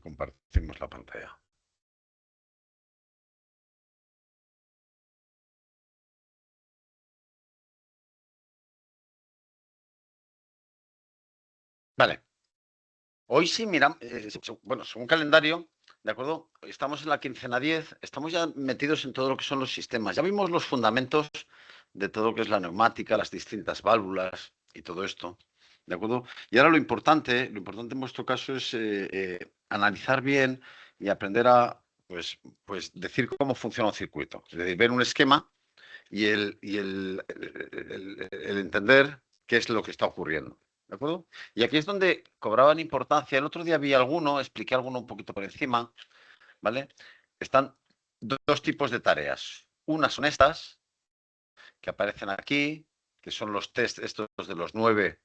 compartimos la pantalla. Vale. Hoy sí, mira, bueno, según calendario, ¿de acuerdo? Estamos en la quincena 10, estamos ya metidos en todo lo que son los sistemas. Ya vimos los fundamentos de todo lo que es la neumática, las distintas válvulas y todo esto, ¿de acuerdo? Y ahora lo importante en vuestro caso es analizar bien y aprender a, pues decir cómo funciona un circuito. Es decir, ver un esquema y el entender qué es lo que está ocurriendo. ¿De acuerdo? Y aquí es donde cobraban importancia. El otro día vi alguno, expliqué alguno un poquito por encima, ¿vale? Están dos tipos de tareas. Unas son estas, que aparecen aquí, que son los test estos de los nueve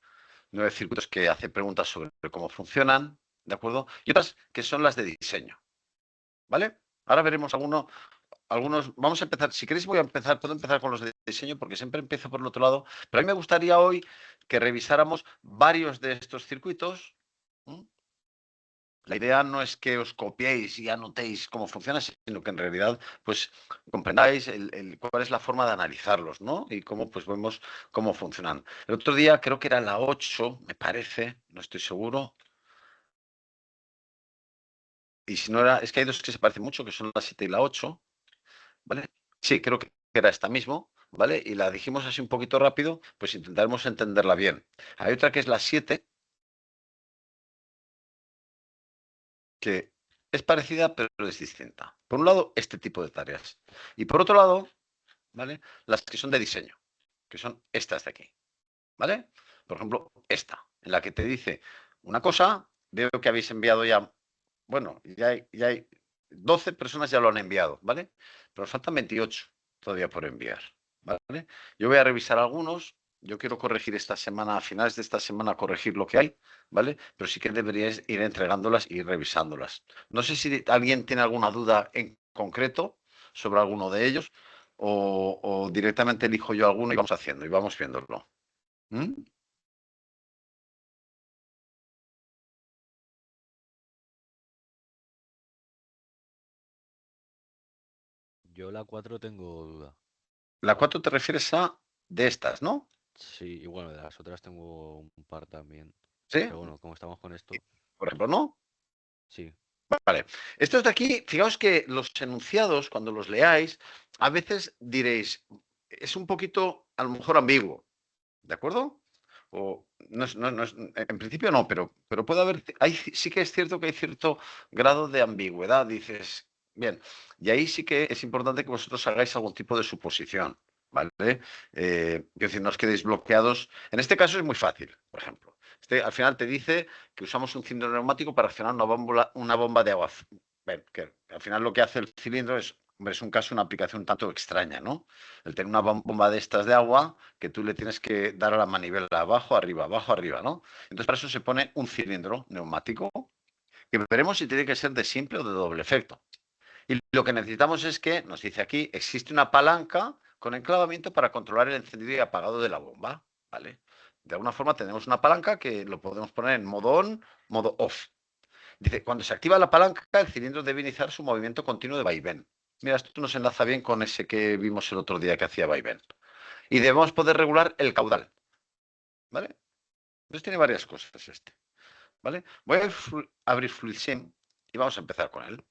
circuitos que hace preguntas sobre cómo funcionan, ¿de acuerdo? Y otras que son las de diseño, ¿vale? Ahora veremos algunos, vamos a empezar, si queréis puedo empezar con los de diseño porque siempre empiezo por el otro lado, pero a mí me gustaría hoy que revisáramos varios de estos circuitos. La idea no es que os copiéis y anotéis cómo funciona, sino que en realidad pues comprendáis cuál es la forma de analizarlos, ¿no? Y cómo pues vemos cómo funcionan. El otro día creo que era la 8, me parece, no estoy seguro. Y si no era, es que hay dos que se parecen mucho, que son la 7 y la 8. ¿Vale? Sí, creo que era esta mismo, ¿vale? Y la dijimos así un poquito rápido, pues intentaremos entenderla bien. Hay otra que es la 7, que es parecida, pero es distinta. Por un lado, este tipo de tareas. Y por otro lado, ¿vale? Las que son de diseño, que son estas de aquí, ¿vale? Por ejemplo, esta, en la que te dice una cosa, veo que habéis enviado ya, bueno, ya hay 12 personas ya lo han enviado, ¿vale? Pero os faltan 28 todavía por enviar, ¿vale? Yo voy a revisar algunos, yo quiero corregir esta semana, a finales de esta semana, corregir lo que hay, ¿vale? Pero sí que deberíais ir entregándolas y revisándolas. No sé si alguien tiene alguna duda en concreto sobre alguno de ellos o directamente elijo yo alguno y vamos haciendo y vamos viéndolo. ¿Mm? Yo la 4 tengo duda. La 4 te refieres a de estas, ¿no? Sí, y bueno, de las otras tengo un par también. Sí, Pero bueno, como estamos con esto, por ejemplo, ¿no? sí. Vale. Estos de aquí, fijaos que los enunciados, cuando los leáis, a veces diréis, es un poquito, a lo mejor, ambiguo, ¿de acuerdo? O en principio no, pero puede haber, sí que es cierto que hay cierto grado de ambigüedad, dices, bien, y ahí sí que es importante que vosotros hagáis algún tipo de suposición, ¿vale? Es decir, no os quedéis bloqueados. En este caso es muy fácil, por ejemplo. Al final te dice que usamos un cilindro neumático para accionar una bomba de agua. Ven, que al final lo que hace el cilindro es, hombre, es un caso, una aplicación un tanto extraña, ¿no? El tener una bomba de estas de agua que tú le tienes que dar a la manivela abajo, arriba, ¿no? Entonces, para eso se pone un cilindro neumático que veremos si tiene que ser de simple o de doble efecto. Y lo que necesitamos es que, nos dice aquí, existe una palanca con enclavamiento para controlar el encendido y apagado de la bomba, ¿vale? De alguna forma tenemos una palanca que lo podemos poner en modo on, modo off. Dice, cuando se activa la palanca, el cilindro debe iniciar su movimiento continuo de vaivén. Mira, esto nos enlaza bien con ese que vimos el otro día que hacía vaivén. Y debemos poder regular el caudal, ¿vale? Entonces tiene varias cosas este, ¿vale? Voy a abrir FluidSim y vamos a empezar con él.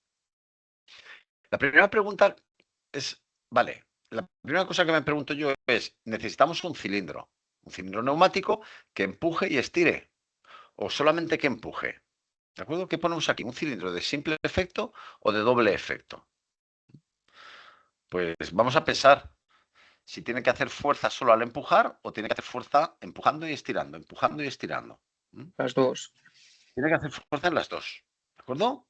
La primera pregunta es, vale, la primera cosa que me pregunto yo es, necesitamos un cilindro neumático que empuje y estire, o solamente que empuje. ¿De acuerdo? ¿Qué ponemos aquí? ¿Un cilindro de simple efecto o de doble efecto? Pues vamos a pensar si tiene que hacer fuerza solo al empujar o tiene que hacer fuerza empujando y estirando, empujando y estirando. ¿Mm? Las dos. Tiene que hacer fuerza en las dos. ¿De acuerdo?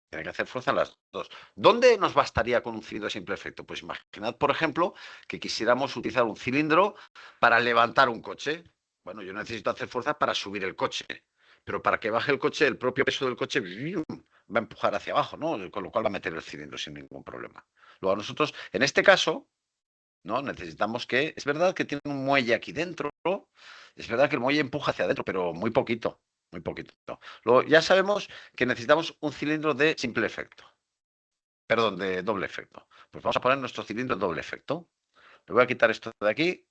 Tiene que hacer fuerza en las dos. ¿Dónde nos bastaría con un cilindro de simple efecto? Pues imaginad, por ejemplo, que quisiéramos utilizar un cilindro para levantar un coche. Bueno, yo necesito hacer fuerza para subir el coche, pero para que baje el coche, el propio peso del coche va a empujar hacia abajo, ¿no? Con lo cual va a meter el cilindro sin ningún problema. Luego nosotros, en este caso, ¿no? Necesitamos es verdad que tiene un muelle aquí dentro, es verdad que el muelle empuja hacia adentro, pero muy poquito. muy poquito. Luego ya sabemos que necesitamos un cilindro de simple efecto. Perdón, de doble efecto. Pues vamos a poner nuestro cilindro de doble efecto. Le voy a quitar esto de aquí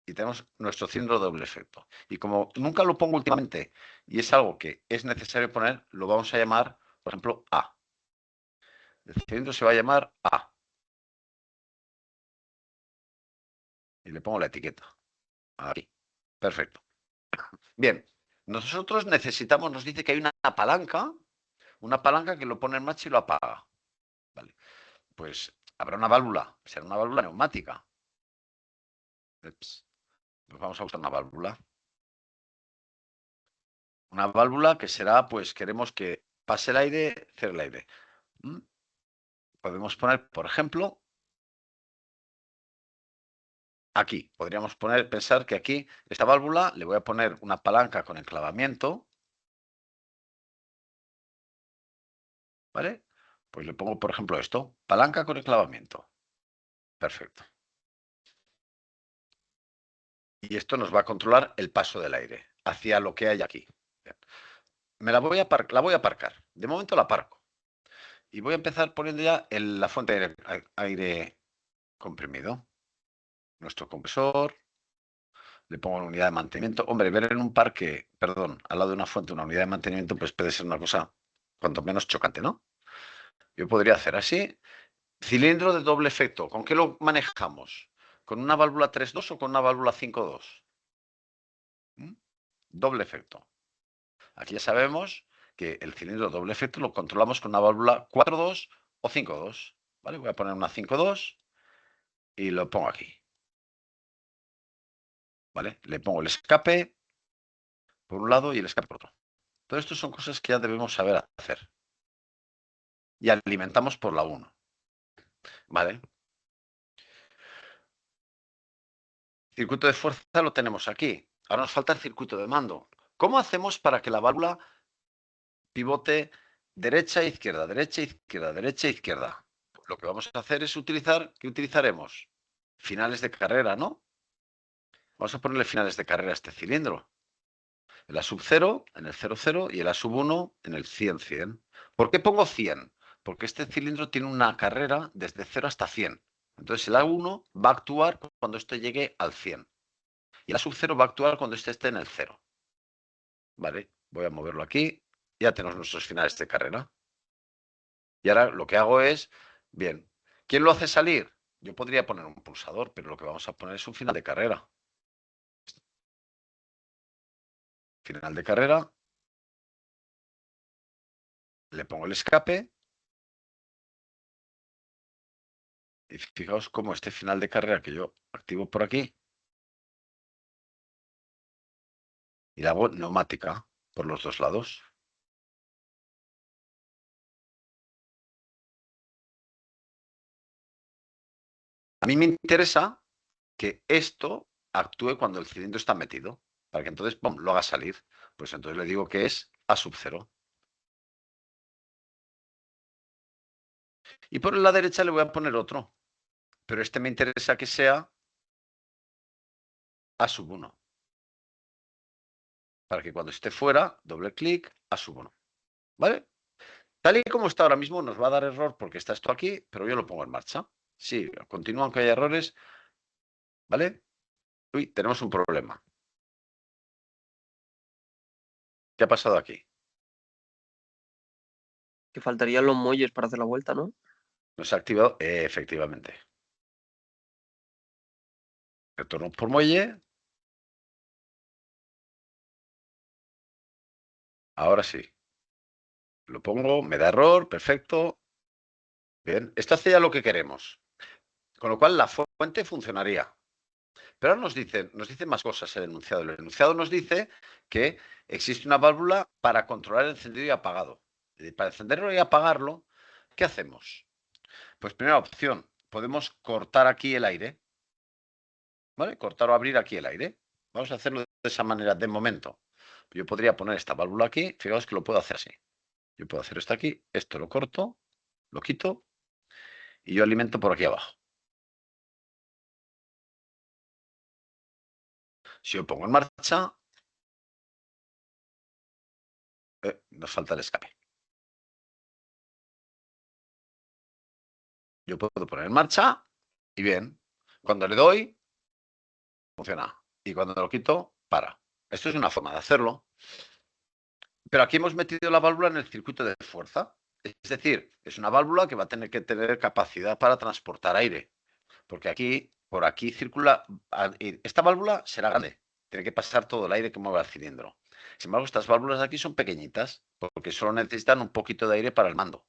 y tenemos nuestro cilindro de doble efecto. Y como nunca lo pongo últimamente y es algo que es necesario poner, lo vamos a llamar, por ejemplo, A. El cilindro se va a llamar A. Y le pongo la etiqueta. Aquí. Perfecto. Bien. Nosotros necesitamos, nos dice que hay una palanca que lo pone en marcha y lo apaga. Vale. Pues habrá una válvula, será una válvula neumática. Ups. Pues vamos a usar una válvula. Una válvula que será, pues queremos que pase el aire, cierre el aire. Podemos poner, por ejemplo, aquí. Podríamos pensar que aquí, esta válvula, le voy a poner una palanca con enclavamiento. ¿Vale? Pues le pongo, por ejemplo, esto. Palanca con enclavamiento. Perfecto. Y esto nos va a controlar el paso del aire hacia lo que hay aquí. Bien. La voy a aparcar. De momento la aparco. Y voy a empezar poniendo ya la fuente de aire comprimido. Nuestro compresor. Le pongo una unidad de mantenimiento. Hombre, ver en un parque, perdón, al lado de una fuente una unidad de mantenimiento, pues puede ser una cosa cuanto menos chocante, ¿no? Yo podría hacer así. Cilindro de doble efecto. ¿Con qué lo manejamos? ¿Con una válvula 3.2 o con una válvula 5.2? Doble efecto. Aquí ya sabemos que el cilindro doble efecto lo controlamos con una válvula 4.2 o 5.2. ¿Vale? Voy a poner una 5.2 y lo pongo aquí. ¿Vale? Le pongo el escape por un lado y el escape por otro. Todo esto son cosas que ya debemos saber hacer. Y alimentamos por la 1. ¿Vale? Circuito de fuerza lo tenemos aquí. Ahora nos falta el circuito de mando. ¿Cómo hacemos para que la válvula pivote derecha, izquierda, derecha, izquierda, derecha, izquierda? Lo que vamos a hacer es utilizar, ¿qué utilizaremos? Finales de carrera, ¿no? Vamos a ponerle finales de carrera a este cilindro. El A sub 0 en el 0, 0 y el A sub 1 en el 100, 100. ¿Por qué pongo 100? Porque este cilindro tiene una carrera desde 0 hasta 100. Entonces el A1 va a actuar cuando esto llegue al 100. Y el A sub 0 va a actuar cuando este esté en el 0. Vale, voy a moverlo aquí. Ya tenemos nuestros finales de carrera. Y ahora lo que hago es, bien, ¿quién lo hace salir? Yo podría poner un pulsador, pero lo que vamos a poner es un final de carrera. Final de carrera. Le pongo el escape. Y fijaos cómo este final de carrera que yo activo por aquí y la hago neumática por los dos lados. A mí me interesa que esto actúe cuando el cilindro está metido, para que entonces ¡pum!, lo haga salir. Pues entonces le digo que es A sub 0. Y por la derecha le voy a poner otro, pero este me interesa que sea A sub 1. Para que cuando esté fuera, doble clic, A sub 1. ¿Vale? Tal y como está ahora mismo nos va a dar error porque está esto aquí, pero yo lo pongo en marcha. Sí, continúa aunque haya errores. ¿Vale? Uy, tenemos un problema. ¿Qué ha pasado aquí? Que faltarían los muelles para hacer la vuelta, ¿no? No se ha activado, efectivamente. Retorno por muelle. Ahora sí. Lo pongo, me da error, perfecto. Bien, esto hace ya lo que queremos. Con lo cual la fuente funcionaría. Pero ahora nos dice más cosas el enunciado. El enunciado nos dice que existe una válvula para controlar el encendido y apagado. Y para encenderlo y apagarlo, ¿qué hacemos? Pues primera opción, podemos cortar aquí el aire. ¿Vale? Cortar o abrir aquí el aire. Vamos a hacerlo de esa manera de momento. Yo podría poner esta válvula aquí. Fijaos que lo puedo hacer así. Yo puedo hacer esto aquí. Esto lo corto, lo quito y yo alimento por aquí abajo. Si yo pongo en marcha, nos falta el escape. Yo puedo poner en marcha y bien, cuando le doy, funciona. Y cuando lo quito, para. Esto es una forma de hacerlo. Pero aquí hemos metido la válvula en el circuito de fuerza. Es decir, es una válvula que va a tener que tener capacidad para transportar aire. Porque aquí, por aquí circula. Esta válvula será grande. Tiene que pasar todo el aire que mueva el cilindro. Sin embargo, estas válvulas de aquí son pequeñitas, porque solo necesitan un poquito de aire para el mando.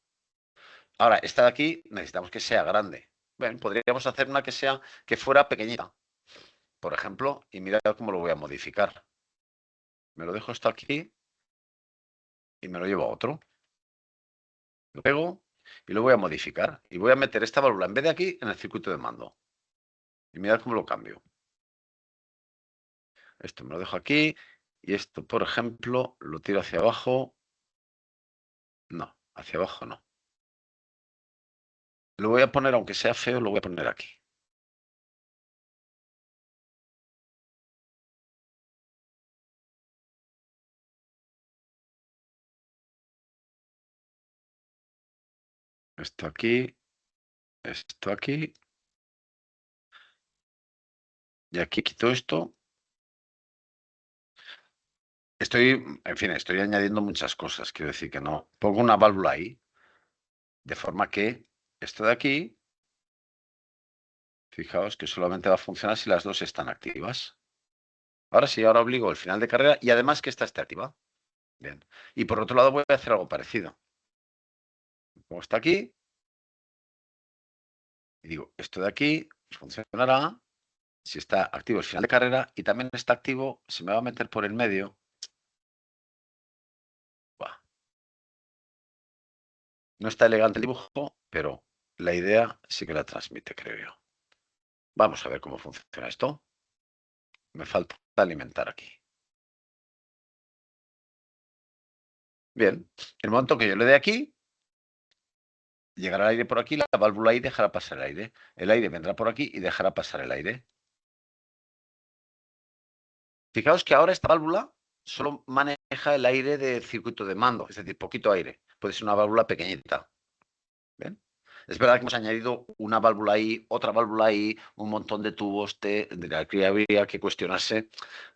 Ahora, esta de aquí necesitamos que sea grande. Bien, podríamos hacer una que fuera pequeñita, por ejemplo, y mirad cómo lo voy a modificar. Me lo dejo esto aquí y me lo llevo a otro. Lo pego y lo voy a modificar. Y voy a meter esta válvula en vez de aquí en el circuito de mando. Y mirad cómo lo cambio. Esto me lo dejo aquí y esto, por ejemplo, lo tiro hacia abajo. No, hacia abajo no. Lo voy a poner, aunque sea feo, lo voy a poner aquí. Esto aquí, esto aquí. Y aquí quito esto. En fin, estoy añadiendo muchas cosas. Quiero decir que no. Pongo una válvula ahí, de forma que esto de aquí, fijaos que solamente va a funcionar si las dos están activas. Ahora sí, ahora obligo el final de carrera y además que esta esté activa. Bien. Y por otro lado voy a hacer algo parecido. Como está aquí, y digo, esto de aquí funcionará si está activo el final de carrera y también está activo, se me va a meter por el medio. Buah. No está elegante el dibujo, pero la idea sí que la transmite, creo yo. Vamos a ver cómo funciona esto. Me falta alimentar aquí. Bien, el momento que yo le dé aquí, llegará el aire por aquí, la válvula ahí dejará pasar el aire. El aire vendrá por aquí y dejará pasar el aire. Fijaos que ahora esta válvula solo maneja el aire del circuito de mando, es decir, poquito aire. Puede ser una válvula pequeñita. ¿Bien? Es verdad que hemos añadido una válvula ahí, otra válvula ahí, un montón de tubos, de aquí habría que cuestionarse,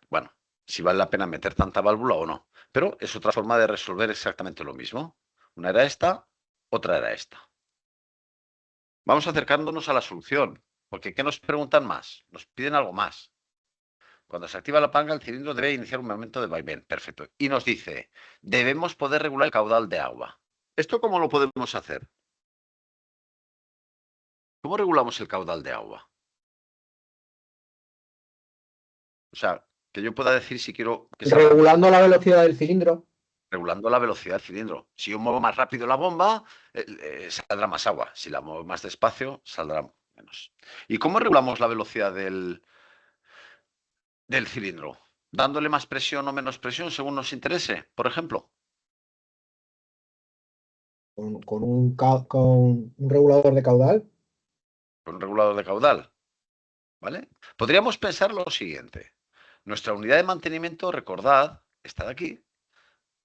bueno, si vale la pena meter tanta válvula o no. Pero es otra forma de resolver exactamente lo mismo. Una era esta, otra era esta. Vamos acercándonos a la solución, porque ¿qué nos preguntan más? Nos piden algo más. Cuando se activa la palanca, el cilindro debe iniciar un momento de vaivén. Perfecto. Y nos dice, debemos poder regular el caudal de agua. ¿Esto cómo lo podemos hacer? ¿Cómo regulamos el caudal de agua? O sea, que yo pueda decir si quiero que salga Regulando la velocidad del cilindro. regulando la velocidad del cilindro. Si yo muevo más rápido la bomba, saldrá más agua. Si la muevo más despacio, saldrá menos. ¿Y cómo regulamos la velocidad del cilindro? ¿Dándole más presión o menos presión según nos interese, por ejemplo? Con un regulador de caudal. Con un regulador de caudal. ¿Vale? Podríamos pensar lo siguiente. Nuestra unidad de mantenimiento, recordad, esta de aquí,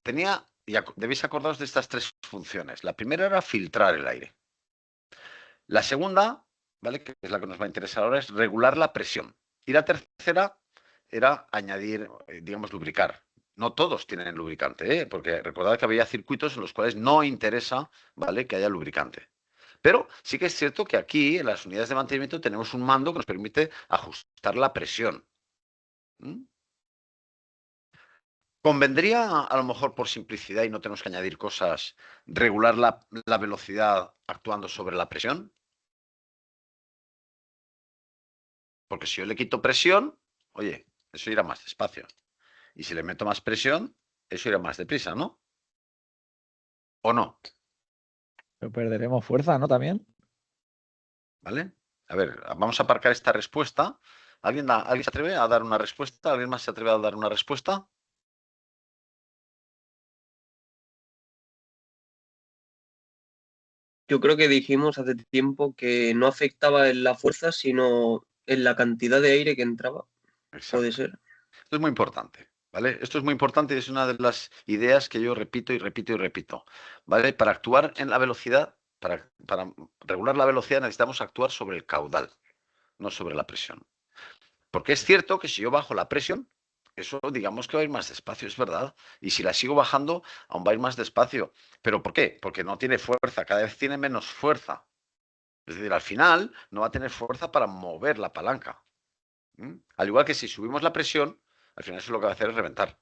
tenía, y debéis acordaros de estas tres funciones. La primera era filtrar el aire. La segunda, ¿vale?, que es la que nos va a interesar ahora, es regular la presión. Y la tercera era añadir, digamos, lubricar. No todos tienen lubricante, porque recordad que había circuitos en los cuales no interesa, ¿vale?, que haya lubricante. Pero sí que es cierto que aquí, en las unidades de mantenimiento, tenemos un mando que nos permite ajustar la presión. ¿Convendría, a lo mejor por simplicidad y no tenemos que añadir cosas, regular la velocidad actuando sobre la presión? Porque si yo le quito presión, oye, eso irá más despacio. Y si le meto más presión, eso irá más deprisa, ¿no? ¿O no? Pero perderemos fuerza, ¿no? También. ¿Vale? A ver, vamos a aparcar esta respuesta. ¿Alguien se atreve a dar una respuesta? ¿Alguien más se atreve a dar una respuesta? Yo creo que dijimos hace tiempo que no afectaba en la fuerza, sino en la cantidad de aire que entraba. Exacto. Puede ser. Esto es muy importante, ¿Vale? Esto es muy importante y es una de las ideas que yo repito y repito y repito. ¿Vale? Para actuar en la velocidad, para regular la velocidad necesitamos actuar sobre el caudal, no sobre la presión. Porque es cierto que si yo bajo la presión, eso digamos que va a ir más despacio, es verdad. Y si la sigo bajando, aún va a ir más despacio. ¿Pero por qué? Porque no tiene fuerza, cada vez tiene menos fuerza. Es decir, al final no va a tener fuerza para mover la palanca. Al igual que si subimos la presión, al final eso lo que va a hacer es reventar.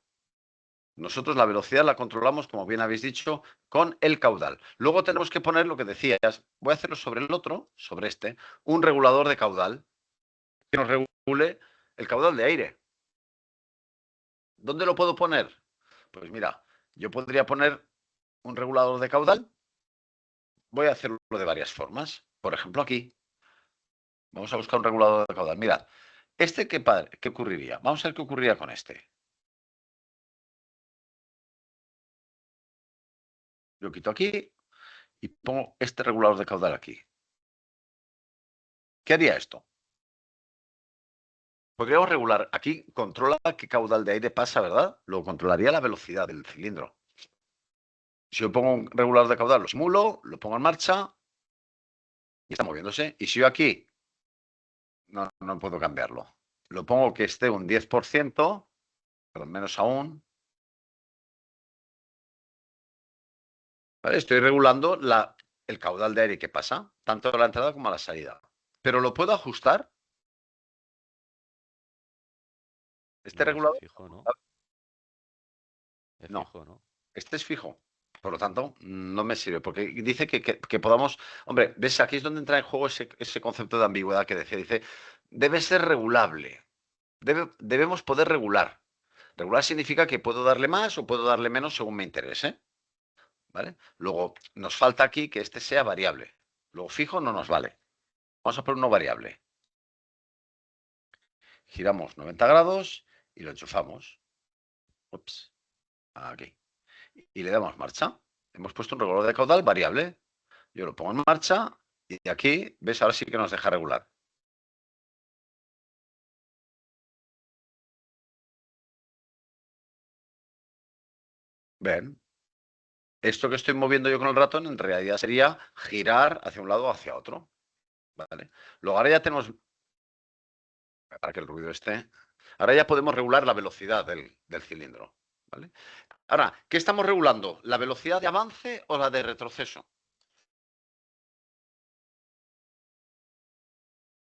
Nosotros la velocidad la controlamos, como bien habéis dicho, con el caudal. Luego tenemos que poner lo que decías. Voy a hacerlo sobre el otro, sobre este, un regulador de caudal que nos regule el caudal de aire. ¿Dónde lo puedo poner? Pues mira, yo podría poner un regulador de caudal. Voy a hacerlo de varias formas. Por ejemplo, aquí. Vamos a buscar un regulador de caudal. Mirad, ¿qué ocurriría? Vamos a ver qué ocurriría con este. Yo quito aquí y pongo este regulador de caudal aquí. ¿Qué haría esto? Podríamos regular, aquí controla qué caudal de aire pasa, ¿verdad? Lo controlaría la velocidad del cilindro. Si yo pongo un regulador de caudal, lo simulo, lo pongo en marcha y está moviéndose. Y si yo aquí no puedo cambiarlo, lo pongo que esté un 10%, pero menos aún. ¿Vale? Estoy regulando el caudal de aire que pasa, tanto a la entrada como a la salida. Pero lo puedo ajustar. Este No, ese regulador. fijo, ¿no? Es No, fijo, ¿no? este es fijo. Por lo tanto, no me sirve, porque dice que podamos. Hombre, ves, aquí es donde entra en juego ese concepto de ambigüedad que decía. Dice, debe ser regulable. Debemos poder regular. Regular significa que puedo darle más o puedo darle menos según me interese. ¿Vale? Luego, nos falta aquí que este sea variable. Luego, fijo no nos vale. Vamos a poner uno variable. Giramos 90 grados y lo enchufamos. Ups, aquí. Y le damos marcha. Hemos puesto un regulador de caudal variable. Yo lo pongo en marcha y aquí, ¿ves? Ahora sí que nos deja regular. Ven, esto que estoy moviendo yo con el ratón en realidad sería girar hacia un lado o hacia otro. ¿Vale? Luego ahora ya tenemos, para que el ruido esté, ahora ya podemos regular la velocidad del cilindro. ¿Vale? Ahora, ¿qué estamos regulando? ¿La velocidad de avance o la de retroceso?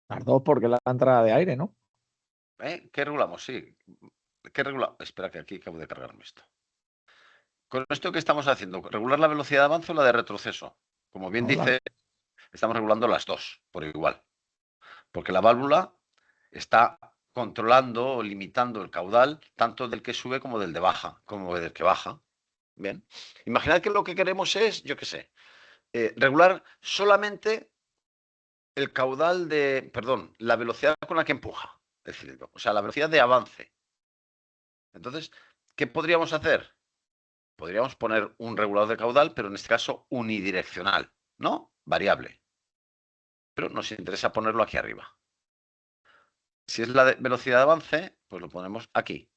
Las dos porque la entrada de aire, ¿no? ¿Qué regulamos? Sí. ¿Qué regulamos? Espera que aquí acabo de cargarme esto. Con esto que estamos haciendo, ¿regular la velocidad de avance o la de retroceso? Como bien No, dice, estamos regulando las dos por igual. Porque la válvula está controlando o limitando el caudal tanto del que sube como del de baja, como del que baja. Bien. Imaginad que lo que queremos es, yo qué sé, regular solamente el caudal perdón, la velocidad con la que empuja el cilindro, o sea, la velocidad de avance. Entonces, ¿qué podríamos hacer? Podríamos poner un regulador de caudal, pero en este caso unidireccional, ¿no? Variable. Pero nos interesa ponerlo aquí arriba. Si es la velocidad de avance, pues lo ponemos aquí,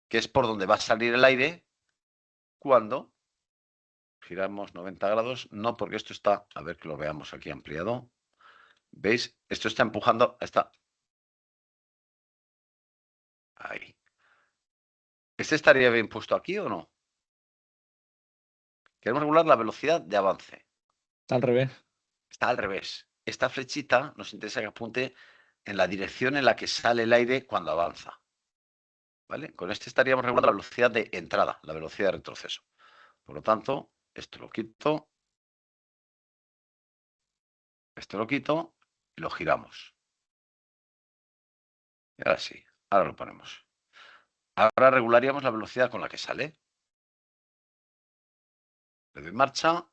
que es por donde va a salir el aire cuando giramos 90 grados. No, porque esto está, a ver que lo veamos aquí ampliado. ¿Veis? Esto está empujando, está ahí. ¿Este estaría bien puesto aquí o no? Queremos regular la velocidad de avance. Está al revés. Está al revés. Esta flechita nos interesa que apunte en la dirección en la que sale el aire cuando avanza. ¿Vale? Con este estaríamos regulando la velocidad de entrada, la velocidad de retroceso. Por lo tanto, esto lo quito, esto lo quito y lo giramos. Y ahora sí, ahora lo ponemos. Ahora regularíamos la velocidad con la que sale. Le doy marcha.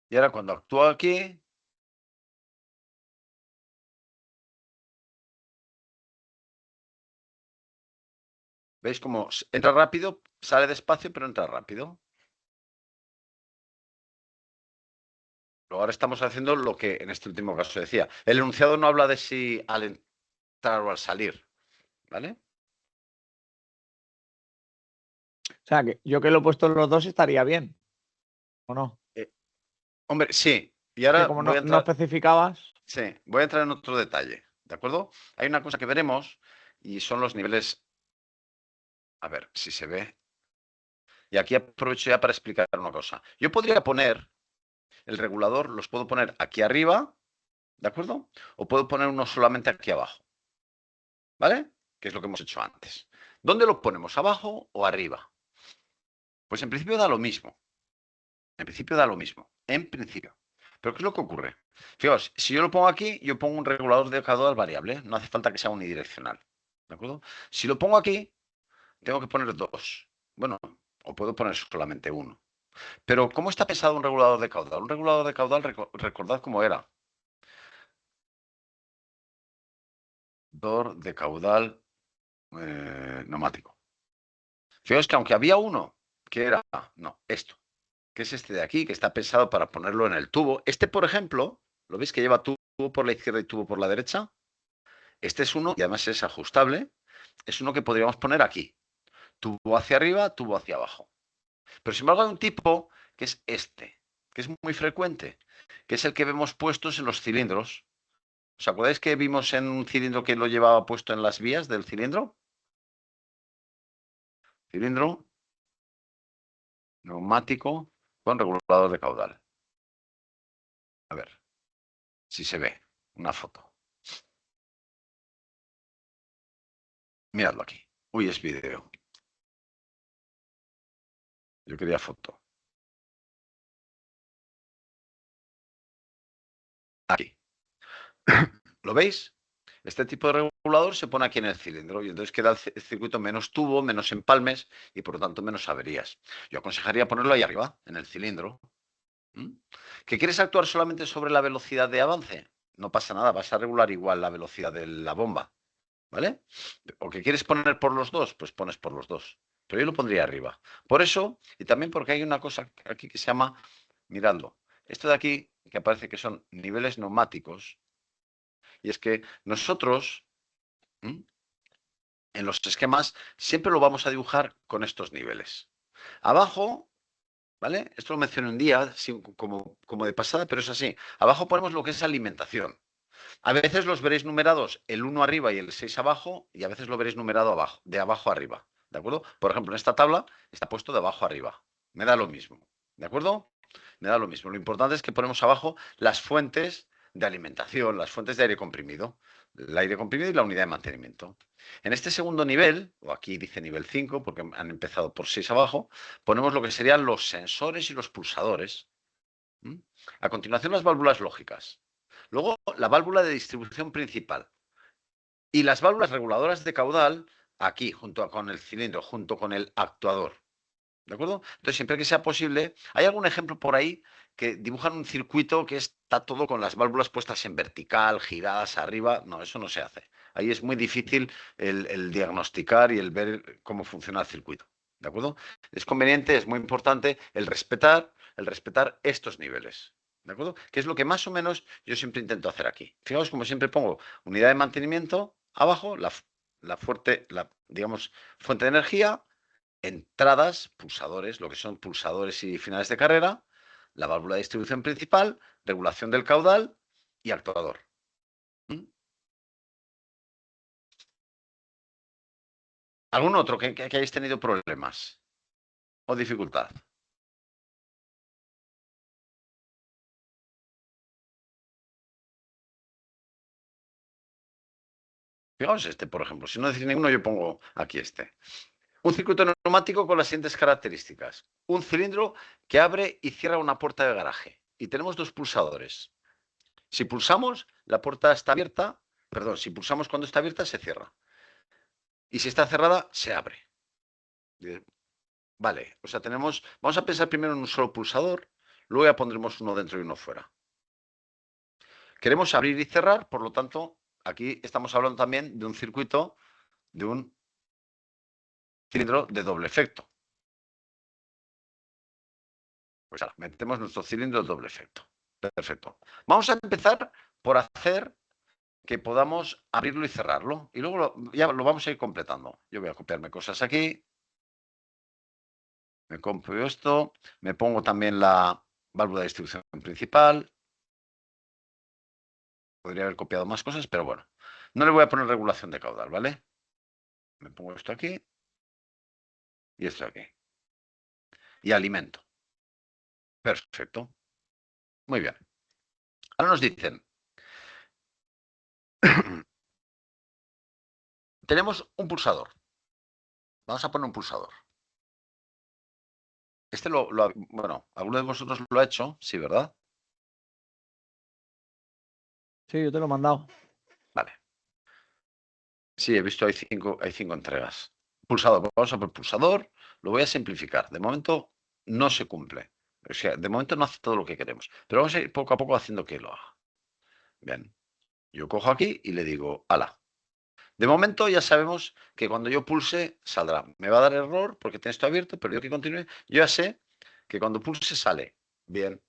Y ahora cuando actúa aquí, ¿veis cómo entra rápido, sale despacio, pero entra rápido? Luego ahora estamos haciendo lo que en este último caso decía. El enunciado no habla de si entrar o al salir, ¿vale? O sea, que yo que lo he puesto en los dos estaría bien. ¿O no? Hombre, sí. Y Que ahora como voy a no entrar, especificabas. sí, voy a entrar en otro detalle, ¿de acuerdo? Hay una cosa que veremos y son los niveles. A ver si se ve. Y aquí aprovecho ya para explicar una cosa. Yo podría poner el regulador, los puedo poner aquí arriba, ¿de acuerdo? O puedo poner uno solamente aquí abajo, ¿vale? Que es lo que hemos hecho antes. ¿Dónde lo ponemos? ¿Abajo o arriba? Pues en principio da lo mismo. En principio da lo mismo. En principio. Pero ¿qué es lo que ocurre? Fijaos, si yo lo pongo aquí, yo pongo un regulador de caudal variable. No hace falta que sea unidireccional. ¿De acuerdo? Si lo pongo aquí, tengo que poner dos. Bueno, o puedo poner solamente uno. Pero ¿cómo está pensado un regulador de caudal? Un regulador de caudal, recordad cómo era. Regulador de caudal neumático. Fijaos que aunque había uno que era, no, esto, que es este de aquí, que está pensado para ponerlo en el tubo. Este, por ejemplo, ¿lo veis que lleva tubo por la izquierda y tubo por la derecha? Este es uno, y además es ajustable, es uno que podríamos poner aquí. Tubo hacia arriba, tubo hacia abajo. Pero sin embargo hay un tipo que es este, que es muy frecuente, que es el que vemos puestos en los cilindros. ¿Os acordáis que vimos en un cilindro que lo llevaba puesto en las vías del cilindro? Cilindro neumático con regulador de caudal. A ver si se ve una foto. Miradlo aquí. Uy, es vídeo. Yo quería foto. Aquí. ¿Lo veis? Este tipo de regulador se pone aquí en el cilindro y entonces queda el circuito menos tubo, menos empalmes y por lo tanto menos averías. Yo aconsejaría ponerlo ahí arriba, en el cilindro. ¿Mm? ¿Que quieres actuar solamente sobre la velocidad de avance? No pasa nada, vas a regular igual la velocidad de la bomba, ¿vale? ¿O que quieres poner por los dos? Pues pones por los dos. Pero yo lo pondría arriba. Por eso, y también porque hay una cosa aquí que se llama, miradlo, esto de aquí, que aparece que son niveles neumáticos, y es que nosotros, ¿m?, en los esquemas, siempre lo vamos a dibujar con estos niveles. Abajo, ¿vale? Esto lo mencioné un día, así como de pasada, pero es así. Abajo ponemos lo que es alimentación. A veces los veréis numerados el 1 arriba y el 6 abajo, y a veces lo veréis numerado abajo, de abajo arriba. ¿De acuerdo? Por ejemplo, en esta tabla está puesto de abajo arriba. Me da lo mismo. ¿De acuerdo? Me da lo mismo. Lo importante es que ponemos abajo las fuentes de alimentación, las fuentes de aire comprimido. El aire comprimido y la unidad de mantenimiento. En este segundo nivel, o aquí dice nivel 5, porque han empezado por 6 abajo, ponemos lo que serían los sensores y los pulsadores. A continuación, las válvulas lógicas. Luego, la válvula de distribución principal. Y las válvulas reguladoras de caudal, aquí, junto con el cilindro, junto con el actuador. ¿De acuerdo? Entonces, siempre que sea posible, ¿hay algún ejemplo por ahí que dibujan un circuito que está todo con las válvulas puestas en vertical, giradas arriba? No, eso no se hace. Ahí es muy difícil el diagnosticar y el ver cómo funciona el circuito. ¿De acuerdo? Es conveniente, es muy importante el respetar estos niveles. ¿De acuerdo? Que es lo que más o menos yo siempre intento hacer aquí. Fijaos, como siempre pongo unidad de mantenimiento, abajo digamos, fuente de energía, entradas, pulsadores, lo que son pulsadores y finales de carrera, la válvula de distribución principal, regulación del caudal y actuador. ¿Mm? ¿Algún otro que hayáis tenido problemas o dificultad? Fijaos este, por ejemplo. Si no decís ninguno, yo pongo aquí este. Un circuito neumático con las siguientes características. Un cilindro que abre y cierra una puerta de garaje. Y tenemos dos pulsadores. Si pulsamos, la puerta está abierta. Perdón, si pulsamos cuando está abierta, se cierra. Y si está cerrada, se abre. Vale, o sea, vamos a pensar primero en un solo pulsador, luego ya pondremos uno dentro y uno fuera. Queremos abrir y cerrar, por lo tanto, aquí estamos hablando también de un circuito, de un cilindro de doble efecto. Pues ahora, metemos nuestro cilindro de doble efecto. Perfecto. Vamos a empezar por hacer que podamos abrirlo y cerrarlo. Y luego ya lo vamos a ir completando. Yo voy a copiarme cosas aquí. Me copio esto. Me pongo también la válvula de distribución principal. Podría haber copiado más cosas, pero bueno. No le voy a poner regulación de caudal, ¿vale? Me pongo esto aquí. Y esto aquí. Y alimento. Perfecto. Muy bien. Ahora nos dicen, tenemos un pulsador. Vamos a poner un pulsador. Bueno, ¿alguno de vosotros lo ha hecho? Sí, ¿verdad? Sí, yo te lo he mandado. Vale. Sí, he visto, hay cinco entregas. Pulsador, vamos a por pulsador. Lo voy a simplificar. De momento no se cumple. O sea, de momento no hace todo lo que queremos. Pero vamos a ir poco a poco haciendo que lo haga. Bien. Yo cojo aquí y le digo, ala. De momento ya sabemos que cuando yo pulse saldrá. Me va a dar error porque tiene esto abierto, pero yo que continúe, yo ya sé que cuando pulse sale. Bien.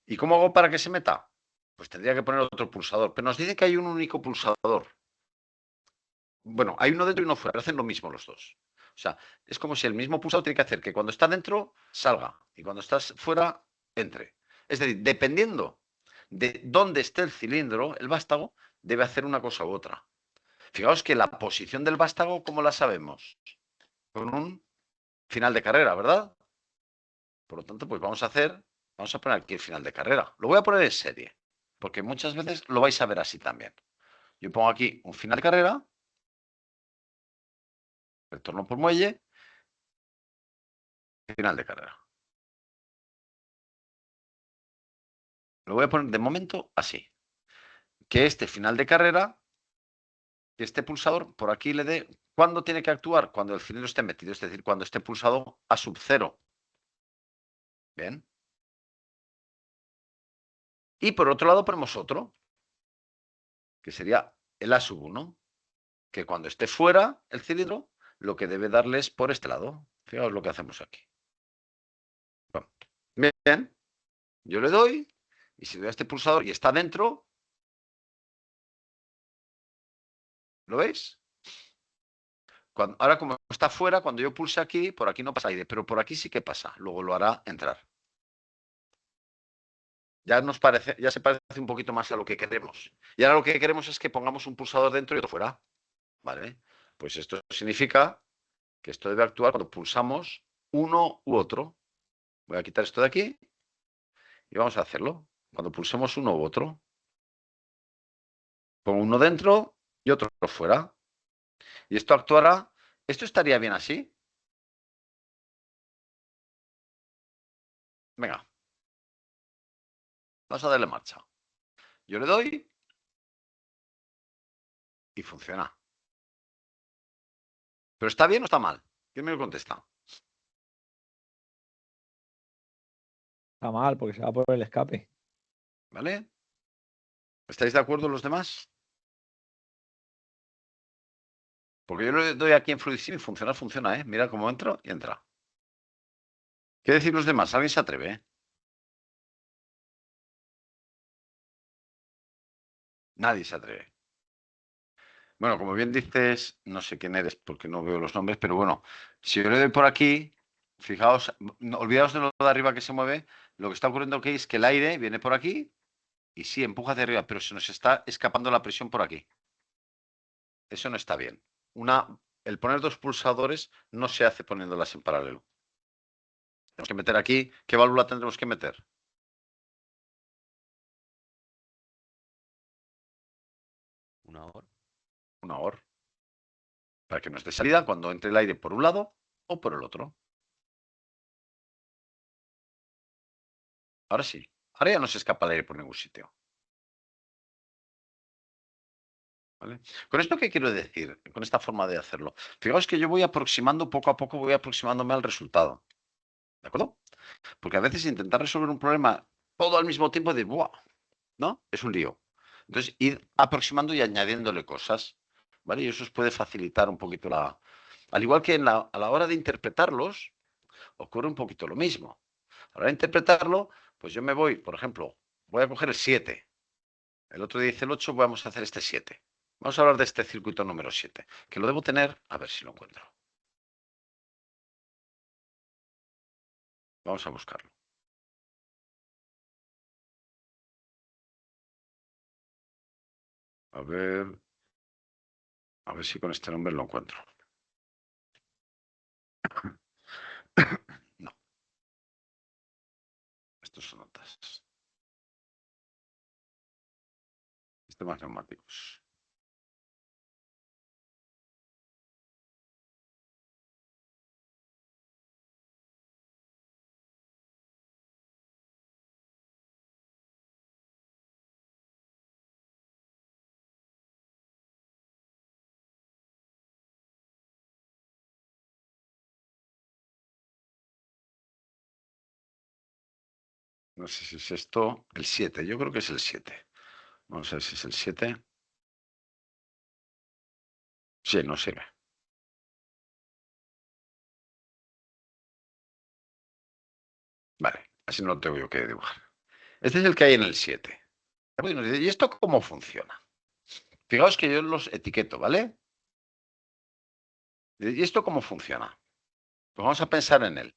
¿Y cómo hago para que se meta? Pues tendría que poner otro pulsador. Pero nos dice que hay un único pulsador. Bueno, hay uno dentro y uno fuera, pero hacen lo mismo los dos. O sea, es como si el mismo pulsador tiene que hacer que cuando está dentro salga y cuando estás fuera entre. Es decir, dependiendo de dónde esté el cilindro, el vástago debe hacer una cosa u otra. Fijaos que la posición del vástago, ¿cómo la sabemos? Con un final de carrera, ¿verdad? Por lo tanto, pues vamos a poner aquí el final de carrera. Lo voy a poner en serie, porque muchas veces lo vais a ver así también. Yo pongo aquí un final de carrera, retorno por muelle, final de carrera. Lo voy a poner de momento así. Que este final de carrera, que este pulsador por aquí le dé. ¿Cuándo tiene que actuar? Cuando el cilindro esté metido, es decir, cuando esté pulsado a sub 0. Bien. Y por otro lado ponemos otro, que sería el A sub 1, que cuando esté fuera el cilindro, lo que debe darle es por este lado. Fijaos lo que hacemos aquí. Bueno, bien, yo le doy, y si doy a este pulsador y está dentro, ¿lo veis? Ahora como está fuera, cuando yo pulse aquí, por aquí no pasa aire, pero por aquí sí que pasa. Luego lo hará entrar. Ya se parece un poquito más a lo que queremos. Y ahora lo que queremos es que pongamos un pulsador dentro y otro fuera. ¿Vale? Pues esto significa que esto debe actuar cuando pulsamos uno u otro. Voy a quitar esto de aquí y vamos a hacerlo. Cuando pulsemos uno u otro. Pongo uno dentro y otro fuera. Y esto actuará. ¿Esto estaría bien así? Venga. Vamos a darle marcha. Yo le doy y funciona. ¿Pero está bien o está mal? ¿Quién me lo contesta? Está mal porque se va por el escape. ¿Vale? ¿Estáis de acuerdo los demás? Porque yo le doy aquí en Fluidsim y funciona, ¿eh? Mira cómo entro y entra. ¿Qué decir los demás? ¿Alguien se atreve? Nadie se atreve. Bueno, como bien dices, no sé quién eres porque no veo los nombres, pero bueno, si yo le doy por aquí, fijaos, olvidaos de lo de arriba que se mueve, lo que está ocurriendo aquí es que el aire viene por aquí y sí, empuja hacia arriba, pero se nos está escapando la presión por aquí. Eso no está bien. El poner dos pulsadores no se hace poniéndolas en paralelo. Tenemos que meter aquí, ¿qué válvula tendremos que meter? Una hora. Una OR. Para que nos dé salida cuando entre el aire por un lado o por el otro. Ahora sí. Ahora ya no se escapa el aire por ningún sitio. ¿Vale? ¿Con esto qué quiero decir? Con esta forma de hacerlo. Fijaos que yo voy aproximando poco a poco, voy aproximándome al resultado. ¿De acuerdo? Porque a veces intentar resolver un problema todo al mismo tiempo de ¡buah! ¿No? Es un lío. Entonces, ir aproximando y añadiéndole cosas. ¿Vale? Y eso os puede facilitar un poquito la. Al igual que a la hora de interpretarlos, ocurre un poquito lo mismo. A la hora de interpretarlo, pues yo me voy, por ejemplo, voy a coger el 7. El otro día hice el 8, vamos a hacer este 7. Vamos a hablar de este circuito número 7, que lo debo tener, a ver si lo encuentro. Vamos a buscarlo. A ver si con este nombre lo encuentro. No. Estos son notas. Sistemas neumáticos. No sé si es esto, el 7. Yo creo que es el 7. Vamos a ver si es el 7. Sí, no sirve. Vale, así no lo tengo yo que dibujar. Este es el que hay en el 7. ¿Y esto cómo funciona? Fijaos que yo los etiqueto, ¿vale? ¿Y esto cómo funciona? Pues vamos a pensar en él.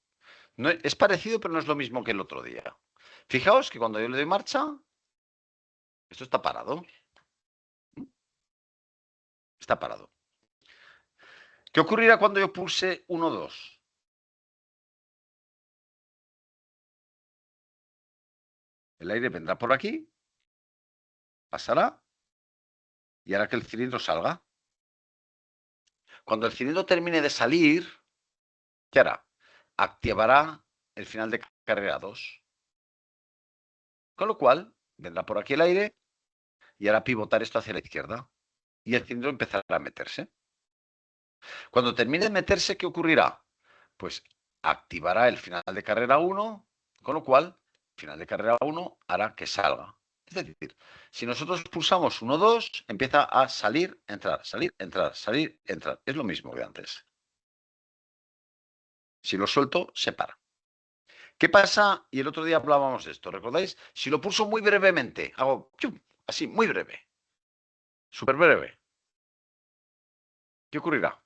No, es parecido, pero no es lo mismo que el otro día. Fijaos que cuando yo le doy marcha, esto está parado. Está parado. ¿Qué ocurrirá cuando yo pulse 1, 2? El aire vendrá por aquí, pasará y hará que el cilindro salga. Cuando el cilindro termine de salir, ¿qué hará? Activará el final de carrera 2. Con lo cual, vendrá por aquí el aire y hará pivotar esto hacia la izquierda. Y el cilindro empezará a meterse. Cuando termine de meterse, ¿qué ocurrirá? Pues activará el final de carrera 1, con lo cual, el final de carrera 1 hará que salga. Es decir, si nosotros pulsamos 1, 2, empieza a salir, entrar, salir, entrar, salir, entrar. Es lo mismo que antes. Si lo suelto, se para. ¿Qué pasa? Y el otro día hablábamos de esto, ¿recordáis? Si lo pulso muy brevemente, hago así, muy breve, súper breve, ¿qué ocurrirá?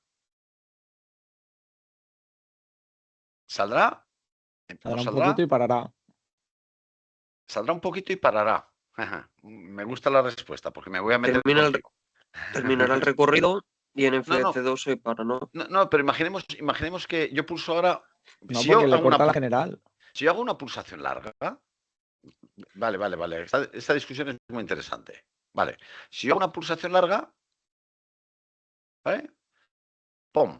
¿Saldrá? ¿No Saldrá un saldrá? poquito y parará. Saldrá un poquito y parará. Ajá. Me gusta la respuesta porque me voy a meter Termina el, contigo. terminará el recorrido y en No, no, FDC2 se para, ¿no? no, pero imaginemos que yo pulso ahora. No, Si porque yo le hago corta la general. si yo hago una pulsación larga, vale. Esta discusión es muy interesante. Vale. Si yo hago una pulsación larga, ¿vale? ¡Pum!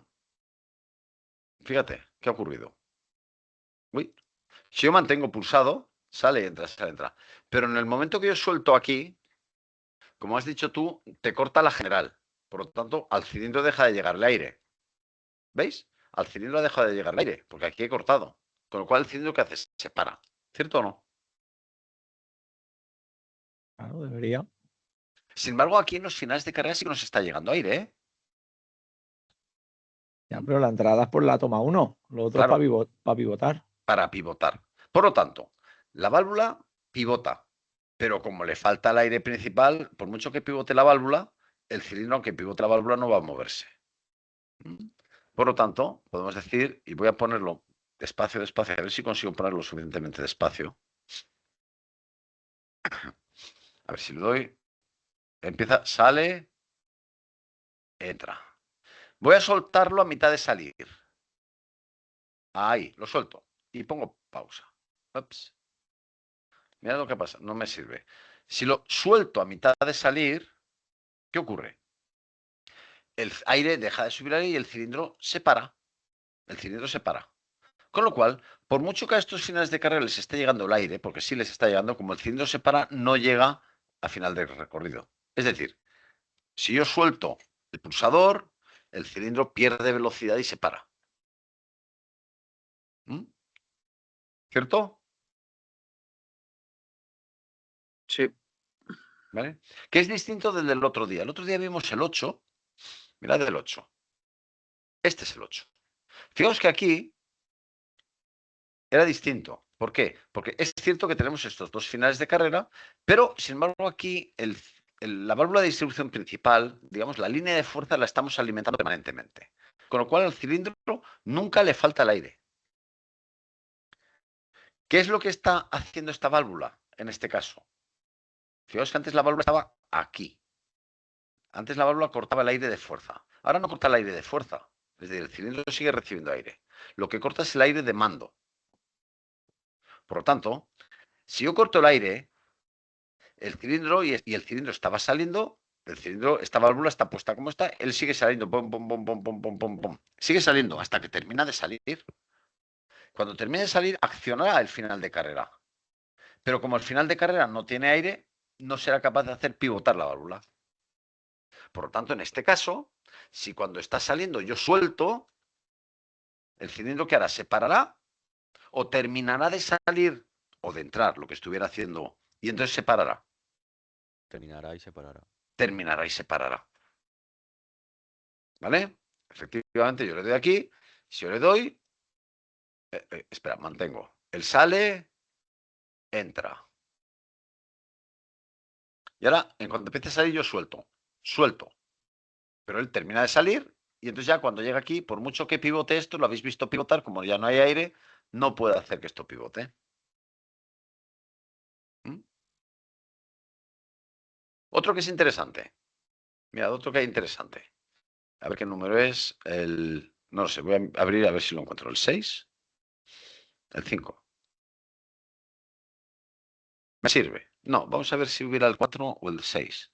Fíjate, ¿qué ha ocurrido? Uy. Si yo mantengo pulsado, sale, entra, sale, entra. Pero en el momento que yo suelto aquí, como has dicho tú, te corta la general. Por lo tanto, al cilindro deja de llegar el aire. ¿Veis? Al cilindro ha dejado de llegar el aire, porque aquí he cortado. Con lo cual el cilindro, ¿qué hace? Se para. ¿Cierto o no? Claro, debería. Sin embargo, aquí en los finales de carrera sí que nos está llegando aire, ¿eh? Ya, pero la entrada es por la toma 1. Lo otro Claro. es para pivotar. Para pivotar. Por lo tanto, la válvula pivota, pero como le falta el aire principal, por mucho que pivote la válvula, el cilindro, aunque pivote la válvula, no va a moverse. Por lo tanto, podemos decir, y voy a ponerlo despacio, a ver si consigo ponerlo suficientemente despacio. A ver si le doy. Empieza, sale, entra. Voy a soltarlo a mitad de salir. Ahí, lo suelto. Y pongo pausa. Ups. Mira lo que pasa, no me sirve. Si lo suelto a mitad de salir, ¿qué ocurre? El aire deja de subir aire y el cilindro se para. El cilindro se para. Con lo cual, por mucho que a estos finales de carrera les esté llegando el aire, porque sí les está llegando, como el cilindro se para, no llega a final del recorrido. Es decir, si yo suelto el pulsador, el cilindro pierde velocidad y se para. ¿Cierto? Sí. ¿Vale? Que es distinto del otro día. El otro día vimos el 8. Mirad el 8. Este es el 8. Fijaos que aquí era distinto. ¿Por qué? Porque es cierto que tenemos estos dos finales de carrera, pero sin embargo aquí la válvula de distribución principal, digamos, la línea de fuerza la estamos alimentando permanentemente. Con lo cual al cilindro nunca le falta el aire. ¿Qué es lo que está haciendo esta válvula en este caso? Fijaos que antes la válvula estaba aquí. Antes la válvula cortaba el aire de fuerza. Ahora no corta el aire de fuerza. Es decir, el cilindro sigue recibiendo aire. Lo que corta es el aire de mando. Por lo tanto, si yo corto el aire, el cilindro y el cilindro estaba saliendo, el cilindro, esta válvula está puesta como está, él sigue saliendo, pom, pom, pom, pom, pom, pom, pom, pom. Sigue saliendo hasta que termina de salir. Cuando termine de salir, accionará el final de carrera. Pero como el final de carrera no tiene aire, no será capaz de hacer pivotar la válvula. Por lo tanto, en este caso, si cuando está saliendo yo suelto, el cilindro que hará se parará o terminará de salir o de entrar, lo que estuviera haciendo, y entonces se parará. Terminará y se parará. Terminará y se parará. ¿Vale? Efectivamente, yo le doy aquí. Si yo le doy, espera, mantengo. Él sale, entra. Y ahora, en cuanto empiece a salir, yo suelto. Suelto. Pero él termina de salir y entonces ya cuando llega aquí, por mucho que pivote esto, lo habéis visto pivotar, como ya no hay aire, no puede hacer que esto pivote. ¿Mm? Otro que es interesante. Mirad, otro que es interesante. A ver qué número es. No lo sé, voy a abrir a ver si lo encuentro. ¿El 6? ¿El 5? ¿Me sirve? No, vamos a ver si hubiera el 4 o el 6.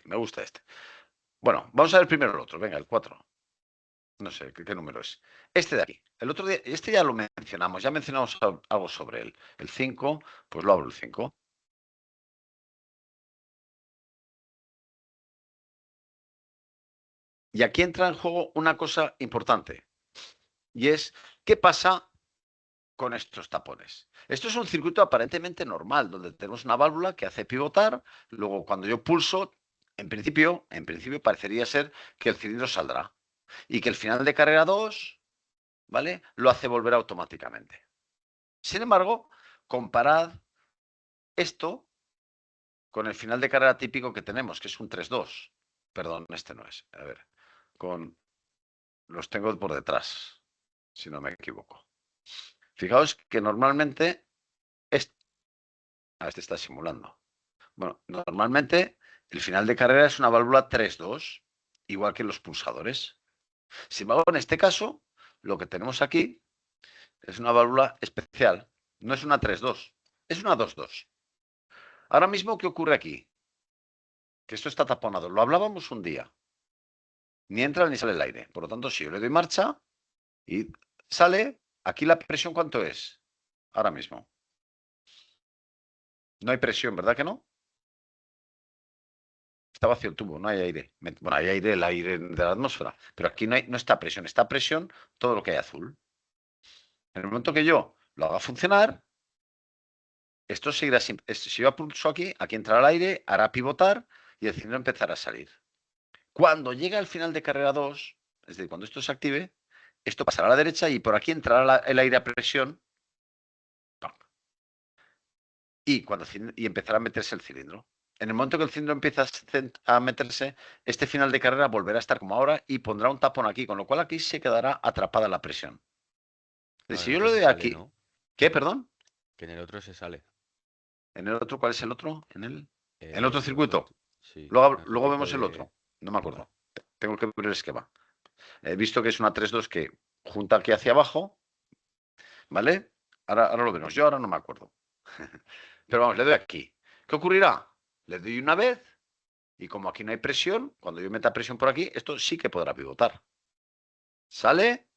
Me gusta este. Bueno, vamos a ver primero el otro. Venga, el 4. No sé qué número es. Este de aquí. El otro día, este ya lo mencionamos. Ya mencionamos algo sobre él. El 5, pues lo abro el 5. Y aquí entra en juego una cosa importante. Y es, ¿qué pasa con estos tapones? Esto es un circuito aparentemente normal, donde tenemos una válvula que hace pivotar. Luego, cuando yo pulso, en principio parecería ser que el cilindro saldrá. Y que el final de carrera 2, ¿vale?, lo hace volver automáticamente. Sin embargo, comparad esto con el final de carrera típico que tenemos, que es un 3-2. Perdón, este no es. A ver, los tengo por detrás, si no me equivoco. Fijaos que normalmente este está simulando. Bueno, normalmente el final de carrera es una válvula 3-2, igual que los pulsadores. Sin embargo, en este caso, lo que tenemos aquí es una válvula especial. No es una 3-2, es una 2-2. Ahora mismo, ¿qué ocurre aquí? Que esto está taponado. Lo hablábamos un día. Ni entra ni sale el aire. Por lo tanto, si yo le doy marcha y sale, aquí la presión, ¿cuánto es? Ahora mismo. No hay presión, ¿verdad que no? Está vacío el tubo, no hay aire. Bueno, hay aire, el aire de la atmósfera. Pero aquí no está presión. Está presión todo lo que hay azul. En el momento que yo lo haga funcionar, esto seguirá sin... Si yo pulso aquí, aquí entrará el aire, hará pivotar y el cilindro empezará a salir. Cuando llegue al final de carrera 2, es decir, cuando esto se active, esto pasará a la derecha y por aquí entrará el aire a presión y empezará a meterse el cilindro. En el momento que el cilindro empieza a meterse, este final de carrera volverá a estar como ahora y pondrá un tapón aquí, con lo cual aquí se quedará atrapada la presión. Si yo le doy aquí... ¿No? ¿Qué, perdón? Que en el otro se sale. ¿En el otro? ¿Cuál es el otro? ¿En el otro El circuito? Sí, Luego el circuito vemos el otro. No me acuerdo. Tengo que ver el esquema. He visto que es una 3-2 que junta aquí hacia abajo. ¿Vale? Ahora lo vemos. Yo ahora no me acuerdo. Pero vamos, le doy aquí. ¿Qué ocurrirá? Le doy una vez y como aquí no hay presión, cuando yo meta presión por aquí, esto sí que podrá pivotar. Sale